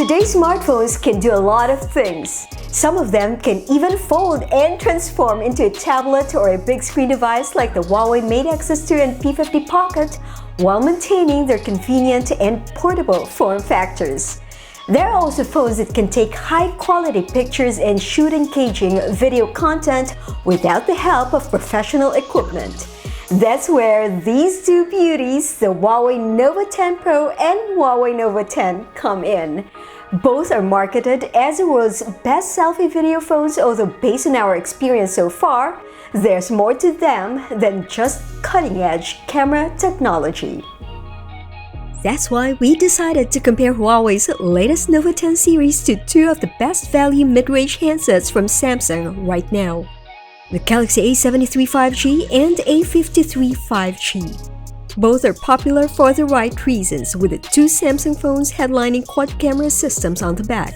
Today's smartphones can do a lot of things. Some of them can even fold and transform into a tablet or a big screen device like the Huawei Mate X2 and P50 Pocket, while maintaining their convenient and portable form factors. There are also phones that can take high-quality pictures and shoot engaging video content without the help of professional equipment. That's where these two beauties, the Huawei Nova 10 Pro and Huawei Nova 10, come in. Both are marketed as the world's best selfie video phones, although based on our experience so far, there's more to them than just cutting-edge camera technology. That's why we decided to compare Huawei's latest Nova 10 series to two of the best value mid-range handsets from Samsung right now: the Galaxy A73 5G and A53 5G. Both are popular for the right reasons, with the two Samsung phones headlining quad camera systems on the back,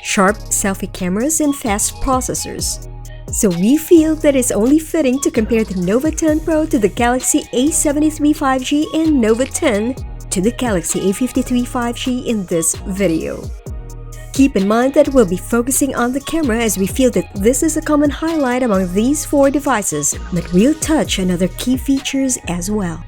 sharp selfie cameras, and fast processors. So we feel that it's only fitting to compare the Nova 10 Pro to the Galaxy A73 5G and Nova 10 to the Galaxy A53 5G in this video. Keep in mind that we'll be focusing on the camera, as we feel that this is a common highlight among these four devices, but we'll touch on other key features as well.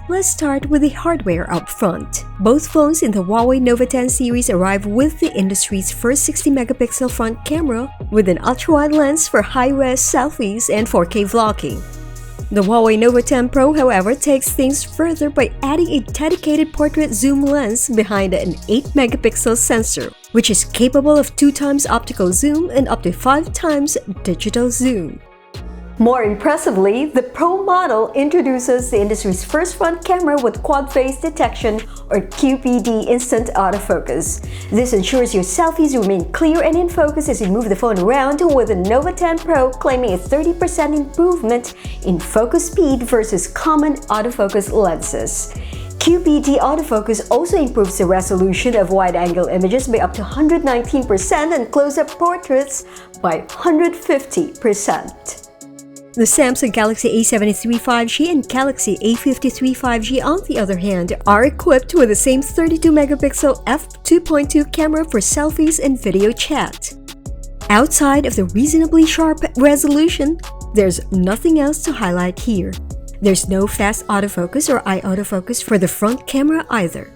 Let's start with the hardware up front. Both phones in the Huawei Nova 10 series arrive with the industry's first 60-megapixel front camera with an ultra-wide lens for high-res selfies and 4K vlogging. The Huawei Nova 10 Pro, however, takes things further by adding a dedicated portrait zoom lens behind an 8-megapixel sensor, which is capable of 2x optical zoom and up to 5x digital zoom. More impressively, the Pro model introduces the industry's first front camera with quad-phase detection, or QPD instant autofocus. This ensures your selfies remain clear and in focus as you move the phone around, with the Nova 10 Pro claiming a 30% improvement in focus speed versus common autofocus lenses. QPD autofocus also improves the resolution of wide-angle images by up to 119% and close-up portraits by 150%. The Samsung Galaxy A73 5G and Galaxy A53 5G, on the other hand, are equipped with the same 32-megapixel f2.2 camera for selfies and video chat. Outside of the reasonably sharp resolution, there's nothing else to highlight here. There's no fast autofocus or eye autofocus for the front camera either.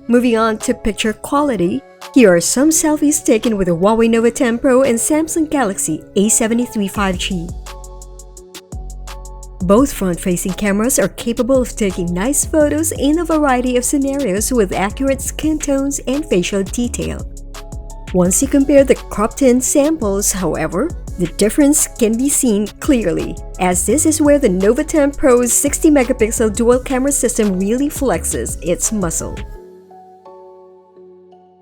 Moving on to picture quality, here are some selfies taken with the Huawei Nova 10 Pro and Samsung Galaxy A73 5G. Both front-facing cameras are capable of taking nice photos in a variety of scenarios with accurate skin tones and facial detail. Once you compare the cropped-in samples, however, the difference can be seen clearly, as this is where the Nova 10 Pro's 60-megapixel dual-camera system really flexes its muscle.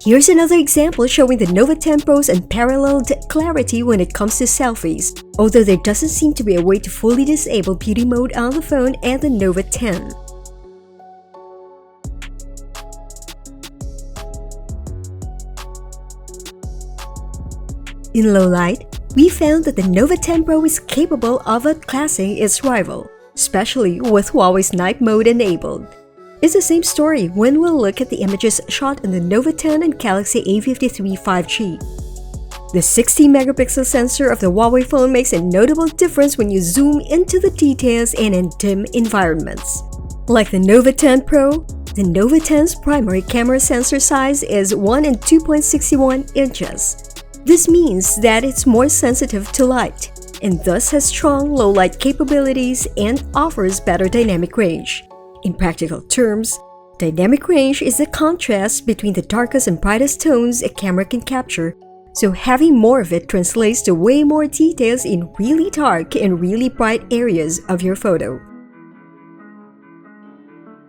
Here's another example showing the Nova 10 Pro's unparalleled clarity when it comes to selfies, although there doesn't seem to be a way to fully disable beauty mode on the phone and the Nova 10. In low light, we found that the Nova 10 Pro is capable of outclassing its rival, especially with Huawei's night mode enabled. It's the same story when we'll look at the images shot in the Nova 10 and Galaxy A53 5G. The 60-megapixel sensor of the Huawei phone makes a notable difference when you zoom into the details and in dim environments. Like the Nova 10 Pro, the Nova 10's primary camera sensor size is 1 and 2.61 inches. This means that it's more sensitive to light, and thus has strong low-light capabilities and offers better dynamic range. In practical terms, dynamic range is the contrast between the darkest and brightest tones a camera can capture, so having more of it translates to way more details in really dark and really bright areas of your photo.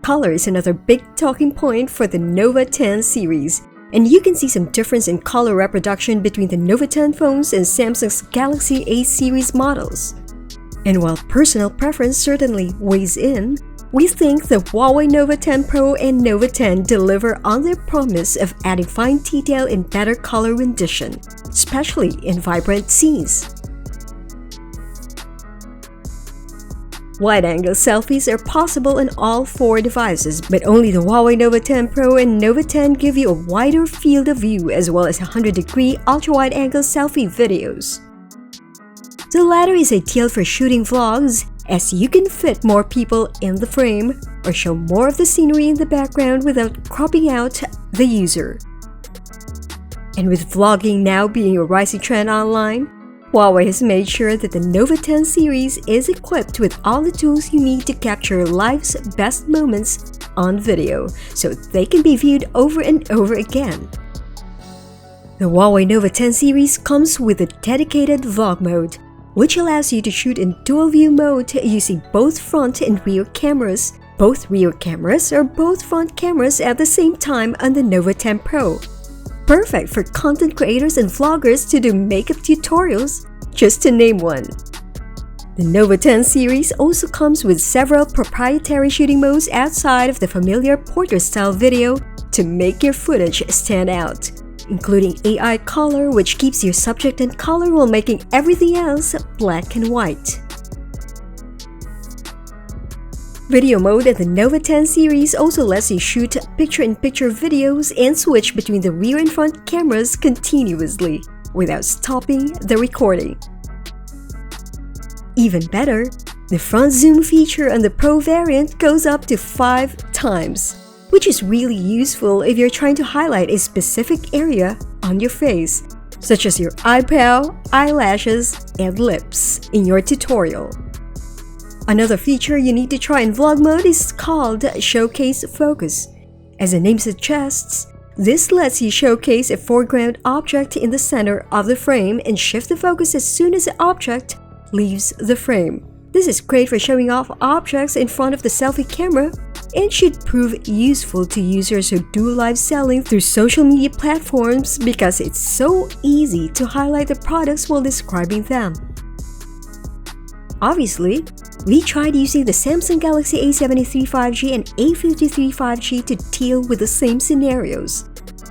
Color is another big talking point for the Nova 10 series, and you can see some difference in color reproduction between the Nova 10 phones and Samsung's Galaxy A series models. And while personal preference certainly weighs in, we think the Huawei Nova 10 Pro and Nova 10 deliver on their promise of adding fine detail and better color rendition, especially in vibrant scenes. Wide-angle selfies are possible on all 4 devices, but only the Huawei Nova 10 Pro and Nova 10 give you a wider field of view as well as 100-degree ultra-wide-angle selfie videos. The latter is ideal for shooting vlogs, as you can fit more people in the frame or show more of the scenery in the background without cropping out the user. And with vlogging now being a rising trend online, Huawei has made sure that the Nova 10 series is equipped with all the tools you need to capture life's best moments on video, so they can be viewed over and over again. The Huawei Nova 10 series comes with a dedicated vlog mode, which allows you to shoot in dual view mode using both front and rear cameras, both rear cameras or both front cameras at the same time on the Nova 10 Pro. Perfect for content creators and vloggers to do makeup tutorials, just to name one. The Nova 10 series also comes with several proprietary shooting modes outside of the familiar portrait-style video to make your footage stand out, including AI color, which keeps your subject in color while making everything else black and white. Video mode of the Nova 10 series also lets you shoot picture-in-picture videos and switch between the rear and front cameras continuously without stopping the recording. Even better, the front zoom feature on the Pro variant goes up to 5 times, which is really useful if you're trying to highlight a specific area on your face, such as your eyebrow, eyelashes, and lips in your tutorial. Another feature you need to try in vlog mode is called Showcase Focus. As the name suggests, this lets you showcase a foreground object in the center of the frame and shift the focus as soon as the object leaves the frame. This is great for showing off objects in front of the selfie camera and should prove useful to users who do live selling through social media platforms because it's so easy to highlight the products while describing them. Obviously, we tried using the Samsung Galaxy A73 5G and A53 5G to deal with the same scenarios.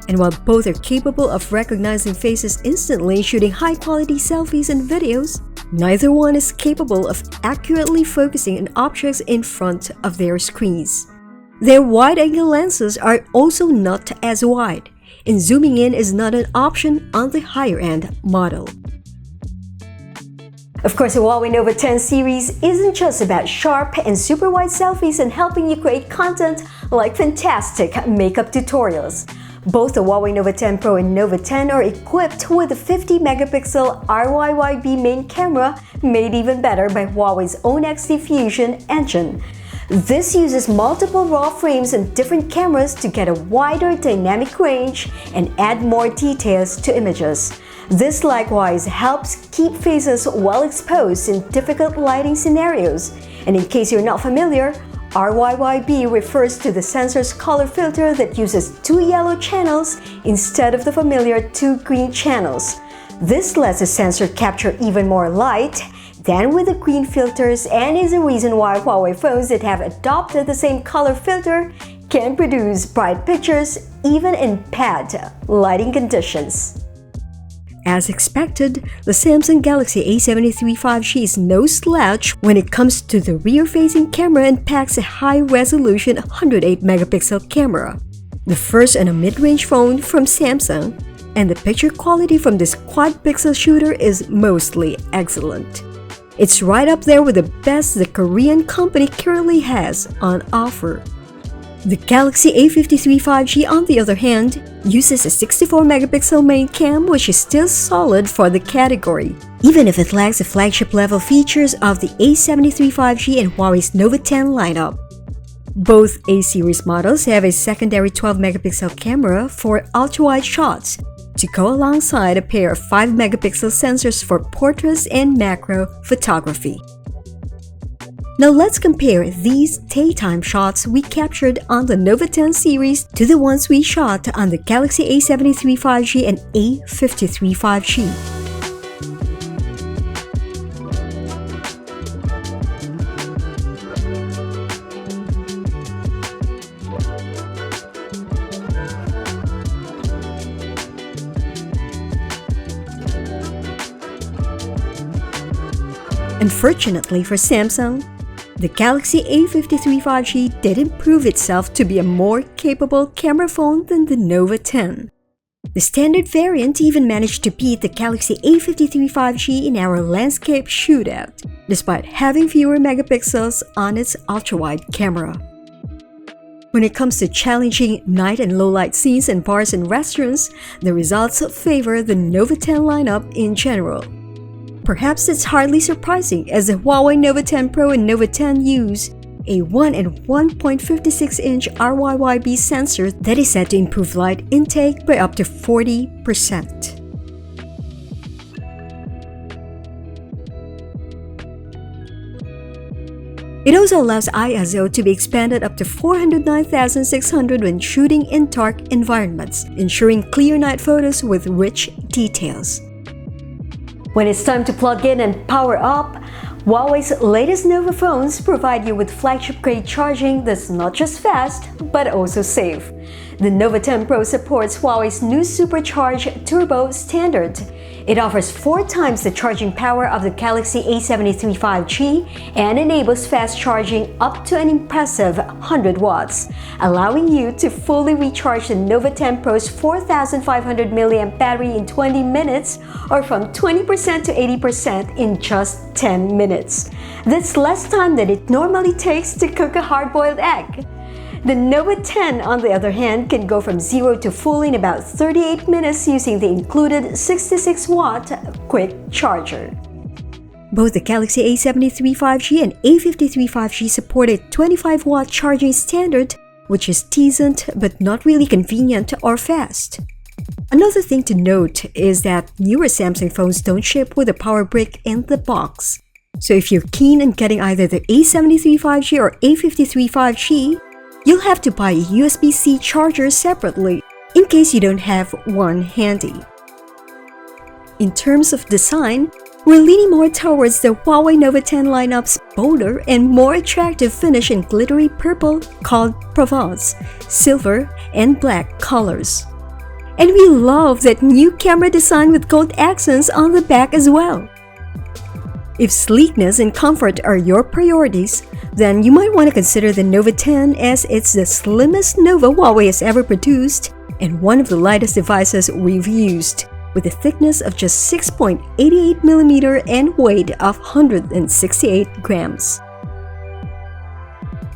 And while both are capable of recognizing faces instantly and shooting high-quality selfies and videos, neither one is capable of accurately focusing on objects in front of their screens. Their wide-angle lenses are also not as wide, and zooming in is not an option on the higher-end model. Of course, the Huawei Nova 10 series isn't just about sharp and super wide selfies and helping you create content like fantastic makeup tutorials. Both the Huawei Nova 10 Pro and Nova 10 are equipped with a 50-megapixel RYYB main camera made even better by Huawei's own XD Fusion engine. This uses multiple raw frames and different cameras to get a wider dynamic range and add more details to images. This likewise helps keep faces well exposed in difficult lighting scenarios. And in case you're not familiar, RYYB refers to the sensor's color filter that uses 2 yellow channels instead of the familiar 2 green channels. This lets the sensor capture even more light than with the green filters and is the reason why Huawei phones that have adopted the same color filter can produce bright pictures even in bad lighting conditions. As expected, the Samsung Galaxy A73 5G is no slouch when it comes to the rear-facing camera and packs a high-resolution 108-megapixel camera, the first in a mid-range phone from Samsung, and the picture quality from this quad-pixel shooter is mostly excellent. It's right up there with the best the Korean company currently has on offer. The Galaxy A53 5G, on the other hand, uses a 64-megapixel main cam, which is still solid for the category, even if it lacks the flagship-level features of the A73 5G and Huawei's Nova 10 lineup. Both A-series models have a secondary 12-megapixel camera for ultra-wide shots to go alongside a pair of 5-megapixel sensors for portraits and macro photography. Now let's compare these daytime shots we captured on the Nova 10 series to the ones we shot on the Galaxy A73 5G and A53 5G. Unfortunately for Samsung, The Galaxy A53 5G didn't prove itself to be a more capable camera phone than the Nova 10. The standard variant even managed to beat the Galaxy A53 5G in our landscape shootout, despite having fewer megapixels on its ultra-wide camera. When it comes to challenging night and low-light scenes in bars and restaurants, the results favor the Nova 10 lineup in general. Perhaps it's hardly surprising, as the Huawei Nova 10 Pro and Nova 10 use a 1 and 1.56-inch RYYB sensor that is said to improve light intake by up to 40%. It also allows ISO to be expanded up to 409,600 when shooting in dark environments, ensuring clear night photos with rich details. When it's time to plug in and power up, Huawei's latest Nova phones provide you with flagship-grade charging that's not just fast, but also safe. The Nova 10 Pro supports Huawei's new supercharged turbo standard. It offers 4 times the charging power of the Galaxy A73 5G and enables fast charging up to an impressive 100 watts, allowing you to fully recharge the Nova 10 Pro's 4,500 mAh battery in 20 minutes or from 20% to 80% in just 10 minutes. That's less time than it normally takes to cook a hard-boiled egg. The Nova 10, on the other hand, can go from 0 to full in about 38 minutes using the included 66-watt quick charger. Both the Galaxy A73 5G and A53 5G support a 25-watt charging standard, which is decent but not really convenient or fast. Another thing to note is that newer Samsung phones don't ship with a power brick in the box. So if you're keen on getting either the A73 5G or A53 5G, you'll have to buy a USB-C charger separately in case you don't have one handy. In terms of design, we're leaning more towards the Huawei Nova 10 lineup's bolder and more attractive finish in glittery purple called Provence, silver, and black colors. And we love that new camera design with gold accents on the back as well. If sleekness and comfort are your priorities, then you might want to consider the Nova 10, as it's the slimmest Nova Huawei has ever produced and one of the lightest devices we've used, with a thickness of just 6.88mm and weight of 168 grams.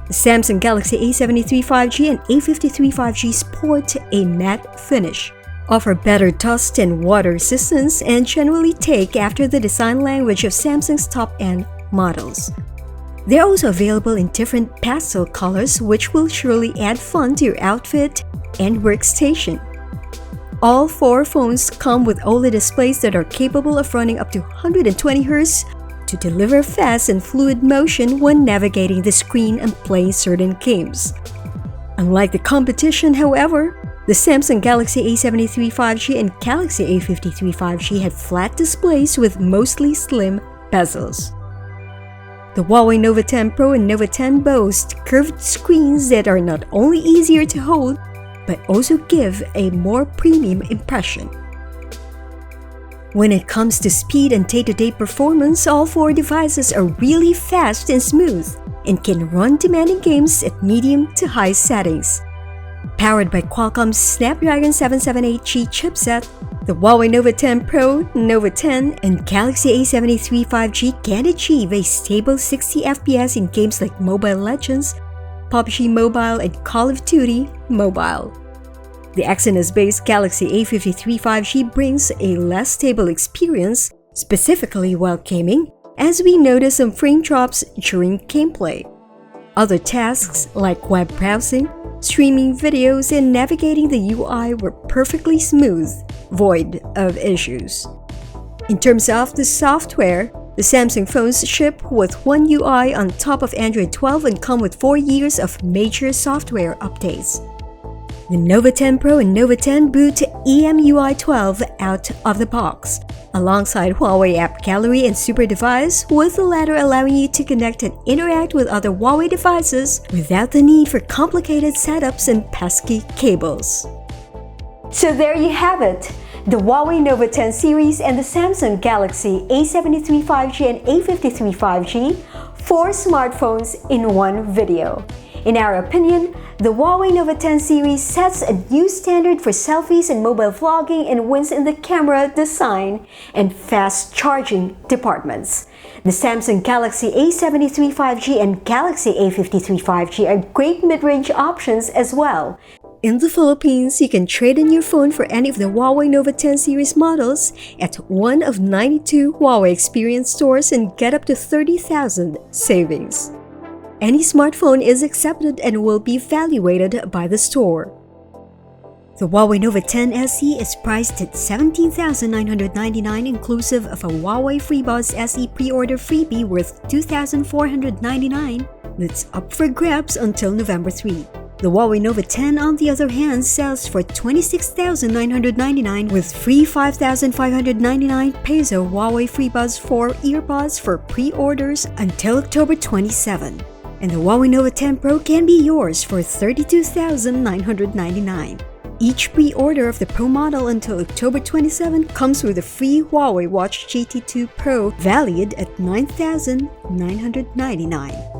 The Samsung Galaxy A73 5G and A53 5G sport a matte finish, offer better dust and water resistance, and generally take after the design language of Samsung's top-end models. They're also available in different pastel colors, which will surely add fun to your outfit and workstation. All 4 phones come with OLED displays that are capable of running up to 120Hz to deliver fast and fluid motion when navigating the screen and playing certain games. Unlike the competition, however, the Samsung Galaxy A73 5G and Galaxy A53 5G had flat displays with mostly slim bezels. The Huawei Nova 10 Pro and Nova 10 boast curved screens that are not only easier to hold, but also give a more premium impression. When it comes to speed and day-to-day performance, all 4 devices are really fast and smooth and can run demanding games at medium to high settings. Powered by Qualcomm's Snapdragon 778G chipset, the Huawei Nova 10 Pro, Nova 10, and Galaxy A73 5G can achieve a stable 60 FPS in games like Mobile Legends, PUBG Mobile, and Call of Duty Mobile. The Exynos-based Galaxy A53 5G brings a less stable experience, specifically while gaming, as we notice some frame drops during gameplay. Other tasks like web browsing, streaming videos, and navigating the UI were perfectly smooth, void of issues. In terms of the software, the Samsung phones ship with One UI on top of Android 12 and come with 4 years of major software updates. The Nova 10 Pro and Nova 10 boot EMUI 12 out of the box, alongside Huawei App Gallery and Super Device, with the latter allowing you to connect and interact with other Huawei devices without the need for complicated setups and pesky cables. So there you have it! The Huawei Nova 10 series and the Samsung Galaxy A73 5G and A53 5G, 4 smartphones in one video. In our opinion, the Huawei Nova 10 series sets a new standard for selfies and mobile vlogging and wins in the camera, design, and fast charging departments. The Samsung Galaxy A73 5G and Galaxy A53 5G are great mid-range options as well. In the Philippines, you can trade in your phone for any of the Huawei Nova 10 series models at one of 92 Huawei Experience stores and get up to 30,000 savings. Any smartphone is accepted and will be evaluated by the store. The Huawei Nova 10 SE is priced at $17,999 inclusive of a Huawei FreeBuds SE pre-order freebie worth $2,499 that's up for grabs until November 3. The Huawei Nova 10, on the other hand, sells for $26,999 with free 5,599 peso Huawei FreeBuds 4 earbuds for pre-orders until October 27. And the Huawei Nova 10 Pro can be yours for $32,999. Each pre-order of the Pro model until October 27 comes with a free Huawei Watch GT2 Pro valued at $9,999.